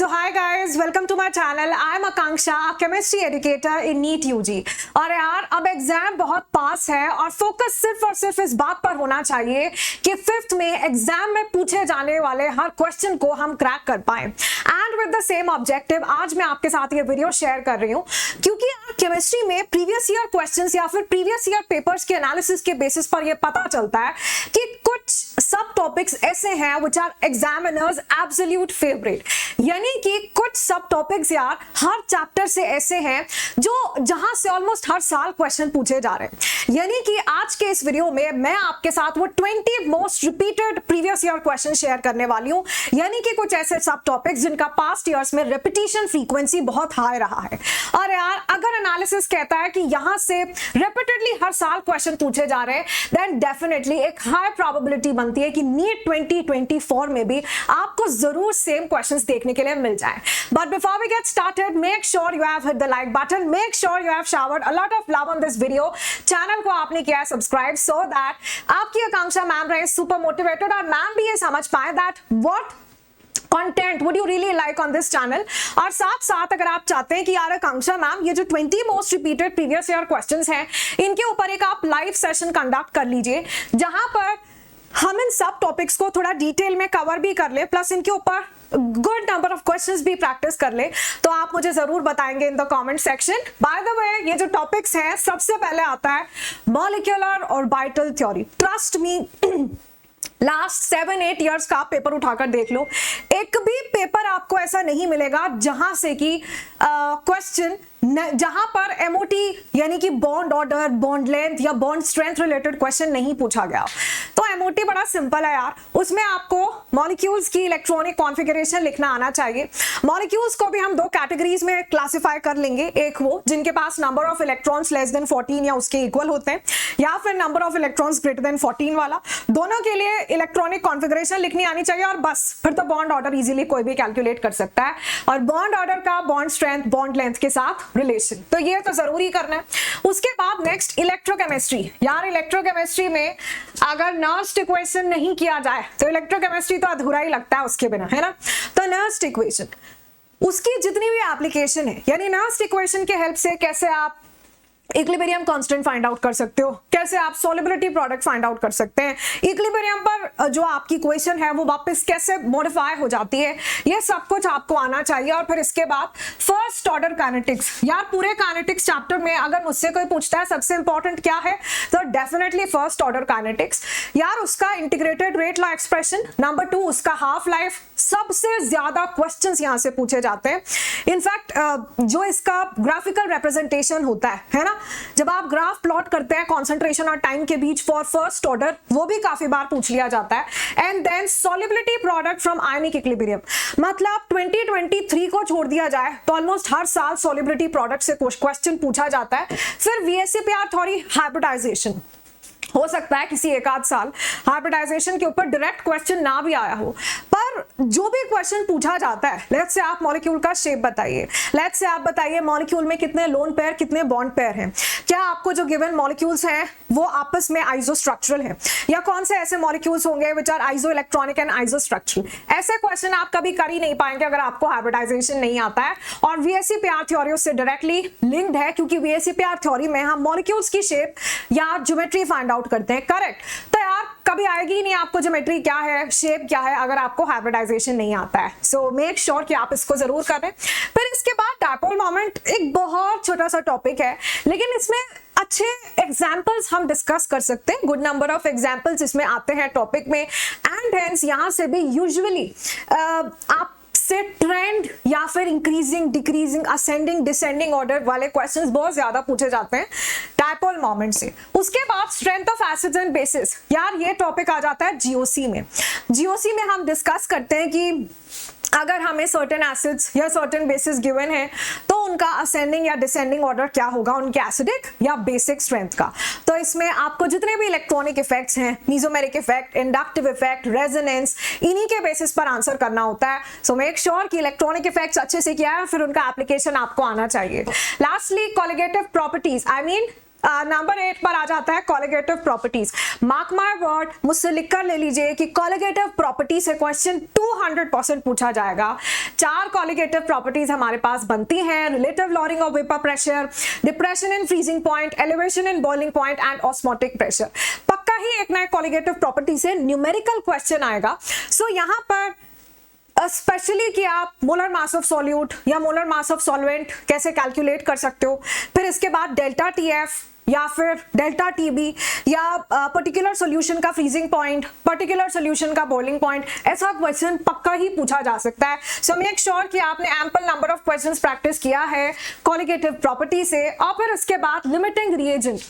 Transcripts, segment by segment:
So hi guys, welcome to my channel. I am Akanksha, chemistry educator in NEET UG. और यार अब exam बहुत पास है और फोकस सिर्फ और सिर्फ इस बात पर होना चाहिए कि 5th में एग्जाम में पूछे जाने वाले हर क्वेश्चन को हम क्रैक कर पाए। And with the same objective आज मैं आपके साथ ये वीडियो शेयर कर रही हूँ क्योंकि केमिस्ट्री में प्रीवियस ईयर क्वेश्चंस या फिर प्रीवियस ईयर पेपर्स के एनालिसिस के बेसिस पर ये पता चलता है कि कुछ सब टॉपिक्स ऐसे हैं which are examiners absolute favourite, यानी कि कुछ सब टॉपिक्स यार हर चैप्टर से ऐसे हैं जो जहां से ऑलमोस्ट हर साल क्वेश्चन पूछे जा रहे हैं। यानी कि आज के इस वीडियो में मैं आपके साथ वो 20 most repeated previous year question share करने वाली हूं, यानी कि कुछ ऐसे सब टॉपिक्स जिनका पास्ट ईयर्स में रिपीटिशन फ्रीक्वेंसी बहुत हाई रहा है। और यार अगर एनालिसिस कहता है कि यहां से रिपीटेडली हर साल क्वेश्चन पूछे जा रहे हैं देन डेफिनेटली एक हाई प्रोबेबिलिटी बनती है कि नीट 2024 में भी आपको जरूर सेम क्वेश्चंस देखने के लिए मिल जाए। But before we get started make sure you have hit the like button, make sure you have showered a lot of love on this video. Channel को आपने किया है सब्सक्राइब सो दैट आपकी आकांक्षा मैम रहे सुपर मोटिवेटेड और ma'am भी ये समझ पाए that what content would you really like on this channel. और साथ साथ अगर आप चाहते हैं कि यार आकांक्षा मैम ये जो 20 most repeated previous year questions हैं इनके ऊपर एक आप लाइव सेशन कंडक्ट कर लीजिए जहां पर हम इन सब टॉपिक्स को थोड़ा डिटेल में कवर भी कर ले प्लस इनके ऊपर गुड नंबर ऑफ क्वेश्चंस भी प्रैक्टिस कर ले, तो आप मुझे जरूर बताएंगे in the comment section. By the way ये जो टॉपिक्स हैं सबसे पहले आता है molecular orbital theory. Trust me last 7-8 years का पेपर उठाकर देख लो, एक भी पेपर आपको ऐसा नहीं मिलेगा जहां से कि क्वेश्चन जहां पर एमओटी यानी कि बॉन्ड ऑर्डर, बॉन्ड लेंथ या बॉन्ड स्ट्रेंथ रिलेटेड क्वेश्चन नहीं पूछा गया। तो एमओटी बड़ा सिंपल है यार, उसमें आपको मॉलिक्यूल्स की इलेक्ट्रॉनिक कॉन्फ़िगरेशन लिखना आना चाहिए। मॉलिक्यूल्स को भी हम दो कैटेगरीज में क्लासिफाई कर लेंगे, एक वो जिनके पास number of electrons less than 14 या उसके इक्वल होते हैं, या फिर number of electrons greater than 14 वाला। दोनों के लिए इलेक्ट्रॉनिक कॉन्फ़िगरेशन लिखनी आनी चाहिए और बस फिर तो बॉन्ड ऑर्डर इजीली कोई भी कैलकुलेट कर सकता है और बॉन्ड ऑर्डर का बॉन्ड स्ट्रेंथ, बॉन्ड लेंथ के साथ रिलेशन, तो ये तो जरूरी करना है। उसके बाद नेक्स्ट इलेक्ट्रोकेमिस्ट्री। यार इलेक्ट्रोकेमिस्ट्री में अगर नर्स्ट इक्वेशन नहीं किया जाए तो इलेक्ट्रोकेमिस्ट्री तो अधूरा ही लगता है उसके बिना, है ना। तो नर्स्ट इक्वेशन उसकी जितनी भी एप्लीकेशन है, यानी नर्स्ट इक्वेशन के हेल्प से कैसे आप इक्विलिब्रियम कांस्टेंट फाइंड आउट कर सकते हो, कैसे आप सॉल्युबिलिटी प्रोडक्ट फाइंड आउट कर सकते हैं, इक्विलिब्रियम पर जो आपकी इक्वेशन है वो वापस कैसे मॉडिफाई हो जाती है, ये सब कुछ आपको आना चाहिए। और फिर इसके बाद फर्स्ट ऑर्डर काइनेटिक्स। यार पूरे काइनेटिक्स चैप्टर में अगर मुझसे कोई पूछता है सबसे इंपॉर्टेंट क्या है तो डेफिनेटली फर्स्ट ऑर्डर काइनेटिक्स। यार उसका integrated rate law expression, number 2 उसका हाफ लाइफ, सबसे ज्यादा क्वेश्चंस यहां से पूछे जाते हैं। इनफैक्ट जो इसका ग्राफिकल रिप्रेजेंटेशन होता है ना, जब आप ग्राफ प्लॉट करते हैं कॉन्सेंट्रेशन और टाइम के बीच फॉर फर्स्ट ऑर्डर, वो भी काफी बार पूछ लिया जाता है। And then solubility product from ionic equilibrium, मतलब 2023 को छोड़ दिया जाए तो ऑलमोस्ट हर साल सॉल्युबिलिटी प्रोडक्ट से क्वेश्चन पूछा जाता है। फिर VSEPR थ्योरी हाइब्रिडाइजेशन, हो सकता है किसी एक आध साल हाइब्रिडाइजेशन के ऊपर डायरेक्ट क्वेश्चन ना भी आया हो, पर जो भी क्वेश्चन पूछा जाता है, लेट्स से आप मॉलिक्यूल का शेप बताइए, लेट्स से आप बताइए मॉलिक्यूल में कितने लोन पेयर कितने बॉन्ड पेयर हैं, क्या आपको जो गिवन मॉलिक्यूल्स हैं वो आपस में आइसोस्ट्रक्चरल हैं, या कौन से ऐसे मॉलिक्यूल्स होंगे which are isoelectronic and isostructural. ऐसे क्वेश्चन आप कभी कर ही नहीं पाएंगे अगर आपको हाइब्रिडाइजेशन नहीं आता है। और VSEPR थ्योरी उससे डायरेक्टली लिंक्ड है क्योंकि VSEPR थ्योरी में हम मॉलिक्यूल्स की शेप या ज्योमेट्री फाइंड आउट करते हैं, करेक्ट। तो यार कभी आएगी ही नहीं आपको ज्योमेट्री क्या है, शेप क्या है, अगर आपको हाइब्रिडाइजेशन नहीं आता है। सो मेक श्योर कि आप इसको जरूर करें। फिर इसके बाद डायपोल मोमेंट एक बहुत छोटा सा टॉपिक है, लेकिन इसमें अच्छे एग्जाम्पल्स हम डिस्कस कर सकते हैं, गुड नंबर ऑफ एग्जाम्पल्स इसमें आते हैं टॉपिक में। एंड हेंस यहां से भी यूजुअली आप से ट्रेंड या फिर increasing, decreasing, ascending, descending order वाले क्वेश्चंस बहुत ज्यादा पूछे जाते हैं डायपोल मोमेंट से। उसके बाद strength of acids and bases. यार ये टॉपिक आ जाता है जीओसी में। जीओसी में हम डिस्कस करते हैं कि अगर हमें सर्टेन एसिड्स या सर्टेन बेसिस गिवन है तो उनका असेंडिंग या डिसेंडिंग ऑर्डर क्या होगा, उनके एसिडिक या बेसिक स्ट्रेंथ का। तो इसमें आपको जितने भी इलेक्ट्रॉनिक इफेक्ट्स हैं, mesomeric effect, inductive effect, resonance, इन्हीं के बेसिस पर आंसर करना होता है। सो मेक श्योर कि इलेक्ट्रॉनिक इफेक्ट्स अच्छे से किया है, फिर उनका एप्लीकेशन आपको आना चाहिए। Lastly colligative properties, I mean number 8 पर आ जाता है colligative properties. Mark my word, मुझसे लिखकर ले लीजिए कि कॉलिगेटिव प्रॉपर्टी से क्वेश्चन 200% पूछा जाएगा। 4 कॉलिगेटिव प्रॉपर्टीज हमारे पास बनती हैं, relative lowering of vapour pressure, depression in freezing point, elevation in boiling point and osmotic pressure. पक्का ही एक नया कॉलिगेटिव प्रॉपर्टी से न्यूमेरिकल क्वेश्चन आएगा। सो यहाँ पर स्पेशली कि आप मोलर मास ऑफ सॉल्यूट या मोलर मास ऑफ सॉल्वेंट कैसे कैलकुलेट कर सकते हो, फिर इसके बाद डेल्टा टीएफ या फिर डेल्टा टीबी या पर्टिकुलर सॉल्यूशन का फ्रीजिंग पॉइंट, पर्टिकुलर सॉल्यूशन का बॉइलिंग पॉइंट, ऐसा क्वेश्चन पक्का ही पूछा जा सकता है। सो मेक श्योर कि आपने ample number of questions practice किया है कॉलिगेटिव प्रॉपर्टी से। और फिर उसके बाद limiting reagent.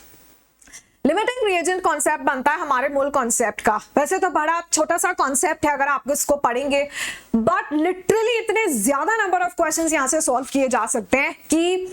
Limiting reagent concept बनता है हमारे मूल कॉन्सेप्ट का। वैसे तो बड़ा छोटा सा कॉन्सेप्ट है अगर आप इसको पढ़ेंगे, बट लिटरली इतने ज्यादा नंबर ऑफ क्वेश्चंस यहाँ से सॉल्व किए जा सकते हैं कि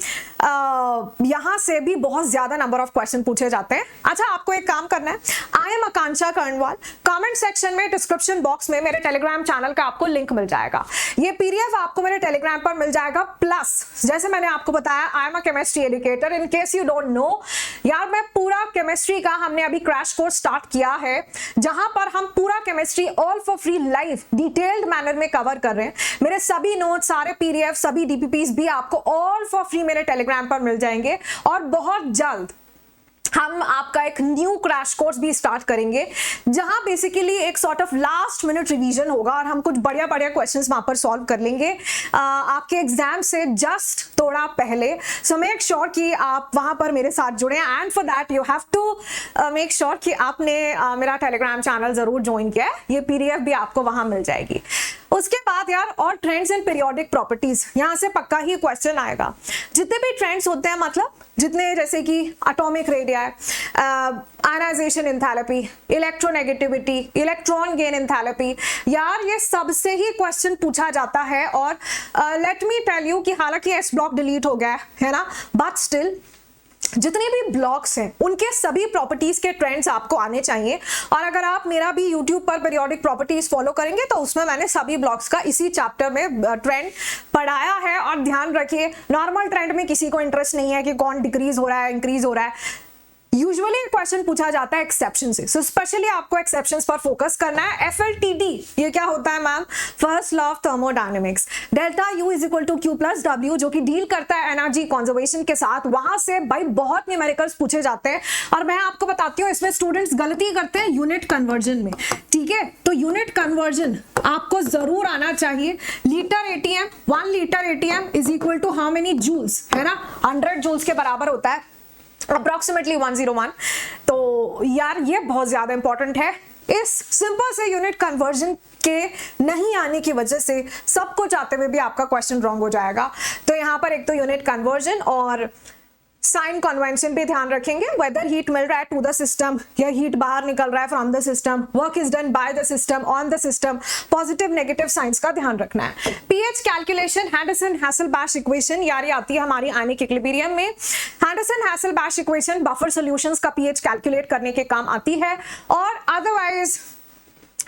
यहाँ से भी बहुत ज्यादा नंबर ऑफ क्वेश्चन पूछे जाते हैं। अच्छा, आपको एक काम करना है, I am Akanksha Karnwal. Comment section में, डिस्क्रिप्शन बॉक्स में मेरे टेलीग्राम चैनल का आपको लिंक मिल जाएगा। ये पीडीएफ आपको मेरे टेलीग्राम पर मिल जाएगा। प्लस जैसे मैंने आपको बताया, I am a chemistry educator. In case you don't know यार, मैं पूरा केमिस्ट्री का हमने अभी क्रैश कोर्स स्टार्ट किया है, जहां पर हम पूरा chemistry all for free live detailed manner में कवर कर रहे हैं। मेरे सभी नोट्स, सारे पीडीएफ, सभी डीपीपीस भी आपको ऑल फॉर फ्री मेरे टेलीग्राम पर मिल जाएंगे। और बहुत जल्द हम आपका एक न्यू क्रैश कोर्स भी स्टार्ट करेंगे, जहां बेसिकली एक sort of last minute revision होगा और हम कुछ बढ़िया बढ़िया क्वेश्चंस वहां पर सॉल्व कर लेंगे आपके एग्जाम से जस्ट थोड़ा पहले। सो मेक श्योर कि आप वहां पर मेरे साथ जुड़े, and for that you have to make sure कि आपने मेरा टेलीग्राम चैनल जरूर ज्वाइन किया है। ये पीडीएफ भी आपको वहां मिल जाएगी। उसके बाद यार, और ट्रेंड्स एंड पीरियोडिक प्रॉपर्टीज, यहां से पक्का ही क्वेश्चन आएगा। जितने भी ट्रेंड्स होते हैं, मतलब जितने, जैसे कि atomic radius, ionization enthalpy, electronegativity, electron gain enthalpy, यार ये सबसे ही क्वेश्चन पूछा जाता है। और लेट मी टेल यू कि हालांकि एस ब्लॉक डिलीट हो गया है ना, बट स्टिल जितने भी ब्लॉक्स हैं उनके सभी प्रॉपर्टीज के ट्रेंड्स आपको आने चाहिए। और अगर आप मेरा भी यूट्यूब पर पीरियोडिक प्रॉपर्टीज फॉलो करेंगे तो उसमें मैंने सभी ब्लॉक्स का इसी चैप्टर में ट्रेंड पढ़ाया है। और ध्यान रखिए, नॉर्मल ट्रेंड में किसी को इंटरेस्ट नहीं है कि कौन डिक्रीज हो रहा है, इंक्रीज हो रहा है। यूजुअली क्वेश्चन पूछा जाता है एक्सेप्शन से, सो स्पेशली आपको एक्सेप्शंस पर फोकस करना है। FLTD ये क्या होता है ma'am? First law of thermodynamics, delta U is equal to Q plus W, जो कि डील करता है एनर्जी कंजर्वेशन के साथ। वहां से भाई बहुत न्यूमेरिकल्स पूछे जाते हैं। और मैं आपको बताती हूँ, इसमें स्टूडेंट्स गलती करते हैं यूनिट कन्वर्जन में, ठीक है? तो यूनिट कन्वर्जन आपको जरूर आना चाहिए। Litre ATM, 1 litre ATM is equal to how many joules, है ना? 100 जूल्स के बराबर होता है, अप्रोक्सीमेटली 101। तो यार ये बहुत ज्यादा इंपॉर्टेंट है। इस सिंपल से यूनिट कन्वर्जन के नहीं आने की वजह से सब कुछ आते हुए भी आपका क्वेश्चन रॉन्ग हो जाएगा। तो यहाँ पर एक तो यूनिट कन्वर्जन और साइन कन्वेंशन पे ध्यान रखेंगे, वेदर हीट मिल रहा है टू द सिस्टम या हीट बाहर निकल रहा है from the system, work is done by the system, on the system, positive negative science का ध्यान रखना है। पीएच कैलकुलेशन, हैंडरसन-हैसेलबैश इक्वेशन, यार ये आती है हमारी आनिक इक्विलिब्रियम में। हैंडरसन-हैसेलबैश इक्वेशन बफर सॉल्यूशंस का पीएच कैलकुलेट करने के काम आती है। और अदरवाइज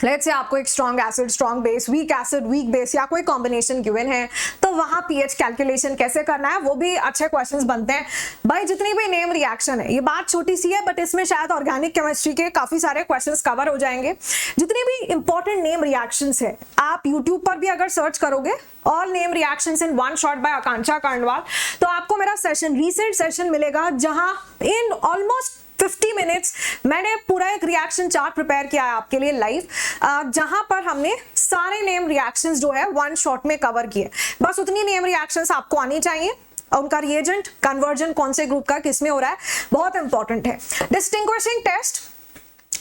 लेट्स से आपको एक strong acid, strong base, weak acid, weak base या कोई कॉम्बिनेशन गिवन है, तो वहां पीएच कैलकुलेशन कैसे करना है वो भी अच्छे क्वेश्चंस बनते हैं। भाई जितनी भी नेम रिएक्शन है, ये बात छोटी सी है बट इसमें शायद ऑर्गेनिक केमिस्ट्री के काफी सारे क्वेश्चंस कवर हो जाएंगे। जितनी भी इंपॉर्टेंट नेम रिएक्शंस है, आप यूट्यूब पर भी अगर सर्च करोगे all name reactions in one shot by Akanksha Karnwal, तो आपको मेरा सेशन, रीसेंट सेशन मिलेगा, जहां इन ऑलमोस्ट 50 मिनट्स मैंने पूरा एक रिएक्शन चार्ट प्रिपेयर किया है आपके लिए लाइव, जहां पर हमने सारे नेम रिएक्शंस जो है वन शॉट में कवर किए। बस उतनी नेम रिएक्शंस आपको आनी चाहिए। उनका रिएजेंट कन्वर्जन कौन से ग्रुप का किस में हो रहा है बहुत इंपॉर्टेंट है। डिस्टिंग्विशिंग टेस्ट,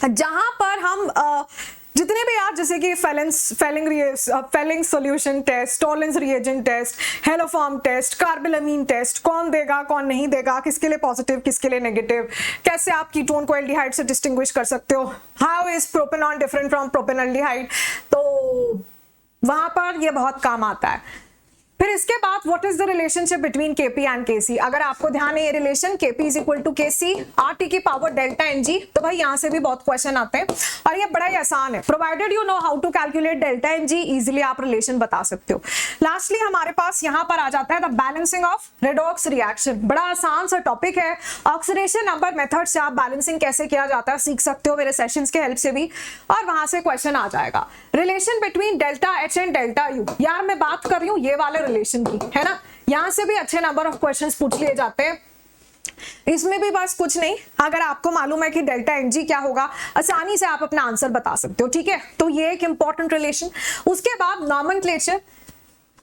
जहां पर हम जितने भी यार, जैसे कि Fehling solution test, Tollens reagent test, haloform test, carbylamine test, कौन देगा कौन नहीं देगा, किसके लिए पॉजिटिव किसके लिए नेगेटिव, कैसे आप कीटोन को एल्डिहाइड से डिस्टिंग्विश कर सकते हो, how is propanone different from propanaldehyde, तो वहां पर ये बहुत काम आता है। फिर इसके बाद what is the relationship between KP and KC. अगर आपको ध्यान है ये relation KP is equal to KC RT की पावर डेल्टा एनजी, तो भाई यहाँ से भी बहुत क्वेश्चन आते हैं और ये बड़ा ही आसान है। Provided you know how to calculate delta एनजी, इजीली आप रिलेशन बता सकते हो। लास्टली हमारे पास यहाँ पर आ जाता है the balancing of redox reaction. बड़ा आसान सा टॉपिक है। ऑक्सीडेशन नंबर मेथड से आप बैलेंसिंग कैसे किया जाता है सीख सकते हो मेरे सेशंस के हेल्प से भी, और वहां से क्वेश्चन आ जाएगा। Relation between delta H and delta U, यार मैं बात कर रही हूँ ये वाले रिलेशन की, है ना। यहां से भी अच्छे नंबर ऑफ क्वेश्चंस पूछ लिए जाते हैं। इसमें भी बस कुछ नहीं, अगर आपको मालूम है कि डेल्टा एनजी क्या होगा, आसानी से आप अपना आंसर बता सकते हो, ठीक है। तो ये एक इंपॉर्टेंट रिलेशन। उसके बाद nomenclature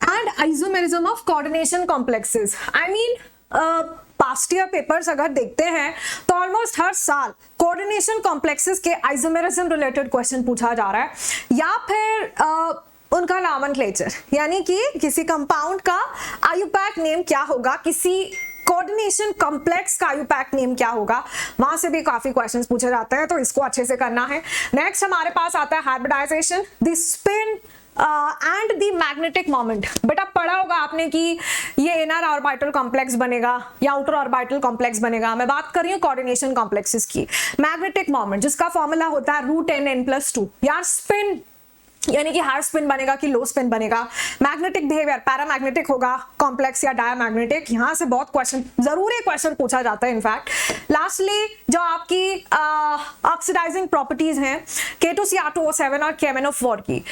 and isomerism of coordination complexes. I mean past year papers अगर देखते हैं तो ऑलमोस्ट हर साल कोऑर्डिनेशन कॉम्प्लेक्सेस के आइसोमेरिज्म रिलेटेड क्वेश्चन पूछा जा रहा है, या फिर उनका नॉमेनक्लेचर, यानी कि किसी कंपाउंड का आयुपैक नेम क्या होगा, किसी कोऑर्डिनेशन कॉम्प्लेक्स का आयुपैक नेम क्या होगा, वहां से भी काफी क्वेश्चंस पूछे जाते हैं, तो इसको अच्छे से करना है। नेक्स्ट हमारे पास आता है hybridization, the spin and the magnetic moment. बेटा पढ़ा होगा आपने कि ये इनर ऑर्बिटल कॉम्प्लेक्स बनेगा या आउटर ऑर्बिटल कॉम्प्लेक्स बनेगा। मैं बात कर रही हूँ कोऑर्डिनेशन कॉम्प्लेक्सेस की। मैग्नेटिक मोमेंट जिसका फॉर्मूला होता है √n+2। यार स्पिन यानी कि हाई स्पिन बनेगा कि लो स्पिन बनेगा। मैग्नेटिक बिहेवियर पैरामैग्नेटिक होगा, कॉम्प्लेक्स या डायमैग्नेटिक, यहां से बहुत क्वेश्चन जरूरी क्वेश्चन पूछा जाता है इनफैक्ट। लास्टली जो आपकी ऑक्सीडाइजिंग प्रॉपर्टीज हैं K2Cr2O7 और KMnO4 की,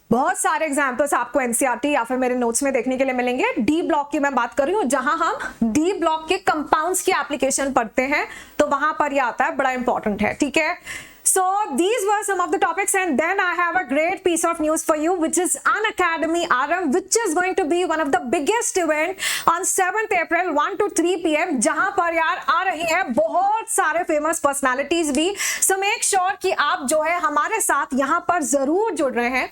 बहुत सारे एग्जाम्पल्स आपको एनसीईआरटी या फिर मेरे नोट्स में देखने के लिए मिलेंगे। डी ब्लॉक की मैं बात कर रही हूँ, जहां हम डी ब्लॉक के कंपाउंड्स की एप्लीकेशन पढ़ते हैं, तो वहां पर यह आता है, बड़ा इंपॉर्टेंट है, ठीक है। So these were some of the topics, and then I have a great piece of news for you, which is Unacademy RM, which is going to be one of the biggest event on 7th April 1 to 3 PM, जहां पर यार आ रही है बहुत सारे famous personalities भी। So make sure कि आप जो है हमारे साथ यहाँ पर जरूर जुड़ रहे हैं।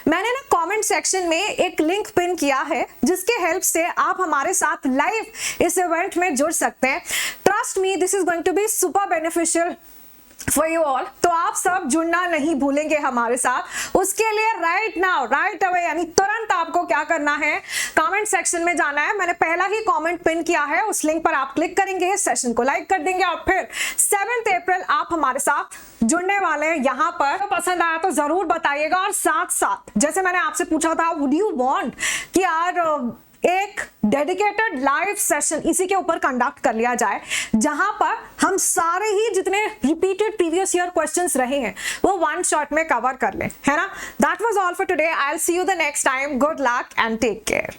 मैंने ना कमेंट सेक्शन में एक लिंक पिन किया है, जिसके हेल्प से आप हमारे साथ लाइव इस इवेंट में जुड़ सकते हैं। Trust me, this is going to be super beneficial for you all. तो आप सब जुड़ना नहीं भूलेंगे हमारे साथ। उसके लिए राइट नाउ, राइट अवे, यानी तुरंत आपको क्या करना है, कमेंट सेक्शन में जाना है। मैंने पहला ही कमेंट पिन किया है, उस लिंक पर आप क्लिक करेंगे, सेशन को लाइक कर देंगे, और फिर 7th अप्रैल आप हमारे साथ जुड़ने वाले हैं यहाँ पर। तो पसंद आया तो जरूर बताइएगा, और साथ साथ जैसे मैंने आपसे पूछा था, वुड यू वांट कि यार एक डेडिकेटेड लाइव सेशन इसी के ऊपर कंडक्ट कर लिया जाए, जहां पर हम सारे ही जितने रिपीटेड प्रीवियस ईयर क्वेश्चंस रहे हैं वो वन शॉट में कवर कर लें, है ना। That was all for today. I will see you the next time. Good luck and take care.